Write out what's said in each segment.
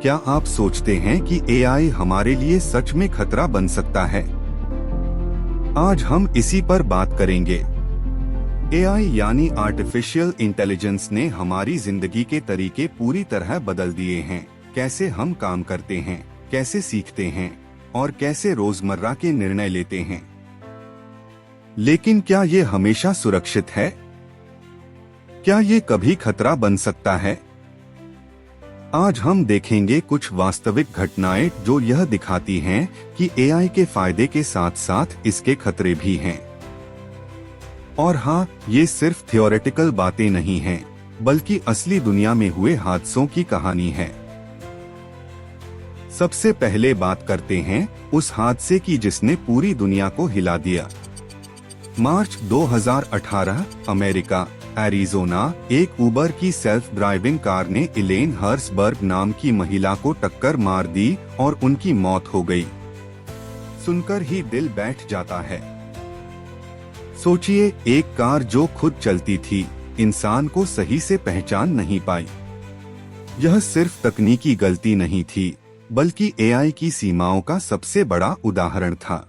क्या आप सोचते हैं कि एआई हमारे लिए सच में खतरा बन सकता है? आज हम इसी पर बात करेंगे। एआई यानी आर्टिफिशियल इंटेलिजेंस ने हमारी जिंदगी के तरीके पूरी तरह बदल दिए हैं। कैसे हम काम करते हैं, कैसे सीखते हैं और कैसे रोजमर्रा के निर्णय लेते हैं। लेकिन क्या ये हमेशा सुरक्षित है? क्या ये कभी खतरा बन सकता है? आज हम देखेंगे कुछ वास्तविक घटनाएं जो यह दिखाती हैं कि एआई के फायदे के साथ साथ इसके खतरे भी हैं। और हाँ, ये सिर्फ थियोरेटिकल बातें नहीं हैं, बल्कि असली दुनिया में हुए हादसों की कहानी है। सबसे पहले बात करते हैं उस हादसे की जिसने पूरी दुनिया को हिला दिया। मार्च 2018 अमेरिका एरिज़ोना, एक उबर की सेल्फ ड्राइविंग कार ने इलेन हर्सबर्ग नाम की महिला को टक्कर मार दी और उनकी मौत हो गई। सुनकर ही दिल बैठ जाता है। सोचिए, एक कार जो खुद चलती थी, इंसान को सही से पहचान नहीं पाई। यह सिर्फ तकनीकी गलती नहीं थी, बल्कि एआई की सीमाओं का सबसे बड़ा उदाहरण था।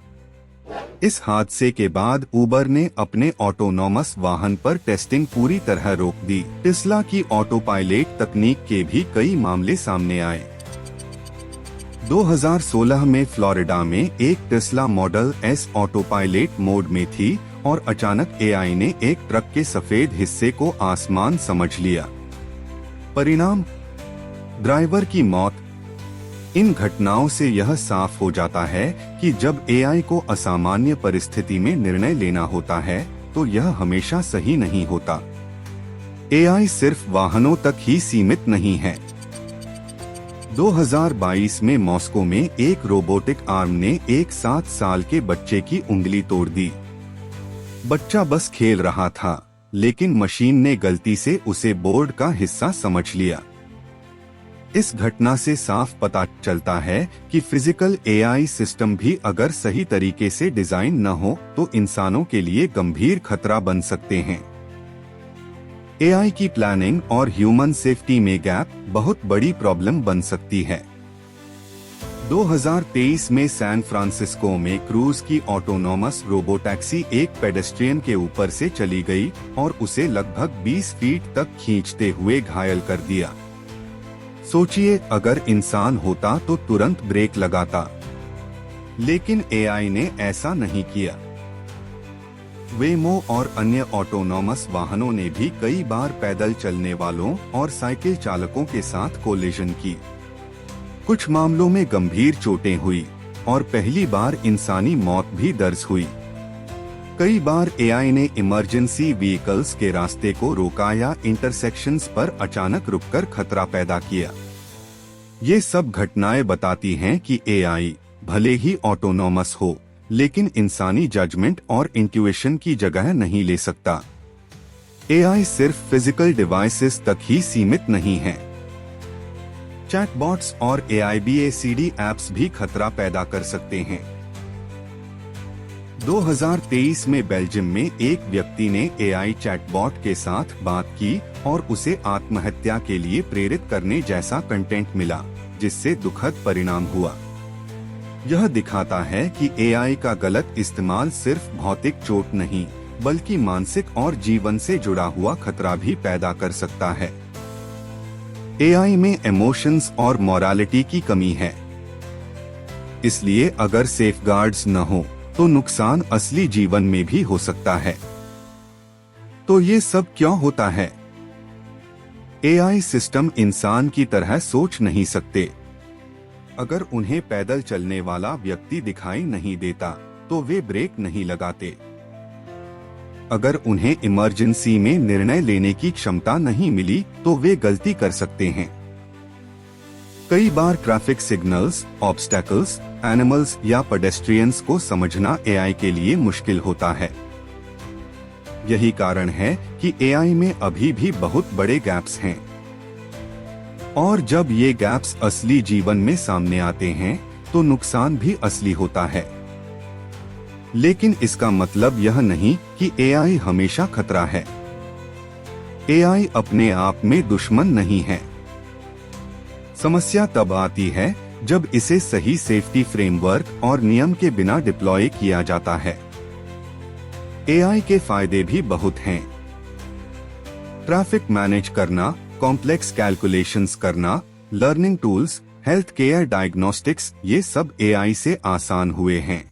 इस हादसे के बाद उबर ने अपने ऑटोनॉमस वाहन पर टेस्टिंग पूरी तरह रोक दी। टेस्ला की ऑटो पायलट तकनीक के भी कई मामले सामने आए। 2016 में फ्लोरिडा में एक Tesla model S auto pilot mode में थी और अचानक एआई ने एक ट्रक के सफेद हिस्से को आसमान समझ लिया। परिणाम, ड्राइवर की मौत। इन घटनाओं से यह साफ हो जाता है कि जब एआई को असामान्य परिस्थिति में निर्णय लेना होता है तो यह हमेशा सही नहीं होता। एआई सिर्फ वाहनों तक ही सीमित नहीं है। 2022 में मॉस्को में एक रोबोटिक आर्म ने एक 7 साल के बच्चे की उंगली तोड़ दी। बच्चा बस खेल रहा था, लेकिन मशीन ने गलती से उसे बोर्ड का हिस्सा समझ लिया। इस घटना से साफ पता चलता है कि फिजिकल एआई सिस्टम भी अगर सही तरीके से डिजाइन न हो तो इंसानों के लिए गंभीर खतरा बन सकते हैं। एआई की प्लानिंग और ह्यूमन सेफ्टी में गैप बहुत बड़ी प्रॉब्लम बन सकती है। 2023 में सैन फ्रांसिस्को में क्रूज की ऑटोनॉमस रोबोटैक्सी एक पेडेस्ट्रियन के ऊपर से चली गई और उसे लगभग 20 फीट तक खींचते हुए घायल कर दिया। सोचिए, अगर इंसान होता तो तुरंत ब्रेक लगाता, लेकिन एआई ने ऐसा नहीं किया। वेमो और अन्य ऑटोनॉमस वाहनों ने भी कई बार पैदल चलने वालों और साइकिल चालकों के साथ कोलिजन की। कुछ मामलों में गंभीर चोटें हुई और पहली बार इंसानी मौत भी दर्ज हुई। कई बार एआई ने इमरजेंसी व्हीकल्स के रास्ते को रोका या इंटरसेक्शंस पर अचानक रुककर खतरा पैदा किया। ये सब घटनाएं बताती हैं कि एआई भले ही ऑटोनॉमस हो, लेकिन इंसानी जजमेंट और इंट्यूशन की जगह नहीं ले सकता। एआई सिर्फ फिजिकल डिवाइसेस तक ही सीमित नहीं है। चैटबॉट्स और एआई-बेस्ड ऐप्स भी खतरा पैदा कर सकते हैं। 2023 में बेल्जियम में एक व्यक्ति ने एआई चैटबॉट के साथ बात की और उसे आत्महत्या के लिए प्रेरित करने जैसा कंटेंट मिला, जिससे दुखद परिणाम हुआ। यह दिखाता है कि एआई का गलत इस्तेमाल सिर्फ भौतिक चोट नहीं, बल्कि मानसिक और जीवन से जुड़ा हुआ खतरा भी पैदा कर सकता है। एआई में इमोशंस और मोरालिटी की कमी है, इसलिए अगर सेफगार्ड्स न हो तो नुकसान असली जीवन में भी हो सकता है। तो ये सब क्यों होता है? एआई सिस्टम इंसान की तरह सोच नहीं सकते। अगर उन्हें पैदल चलने वाला व्यक्ति दिखाई नहीं देता तो वे ब्रेक नहीं लगाते। अगर उन्हें इमरजेंसी में निर्णय लेने की क्षमता नहीं मिली तो वे गलती कर सकते हैं। कई बार ट्रैफिक सिग्नल्स, ऑब्स्टैकल्स, एनिमल्स या पेडेस्ट्रियंस को समझना एआई के लिए मुश्किल होता है। यही कारण है कि एआई में अभी भी बहुत बड़े गैप्स हैं। और जब ये गैप्स असली जीवन में सामने आते हैं तो नुकसान भी असली होता है। लेकिन इसका मतलब यह नहीं कि एआई हमेशा खतरा है। एआई अपने आप में दुश्मन नहीं है। समस्या तब आती है जब इसे सही सेफ्टी फ्रेमवर्क और नियम के बिना डिप्लॉय किया जाता है। एआई के फायदे भी बहुत हैं। ट्रैफिक मैनेज करना, कॉम्प्लेक्स कैलकुलेशंस करना, learning tools, health care diagnostics, ये सब एआई से आसान हुए हैं।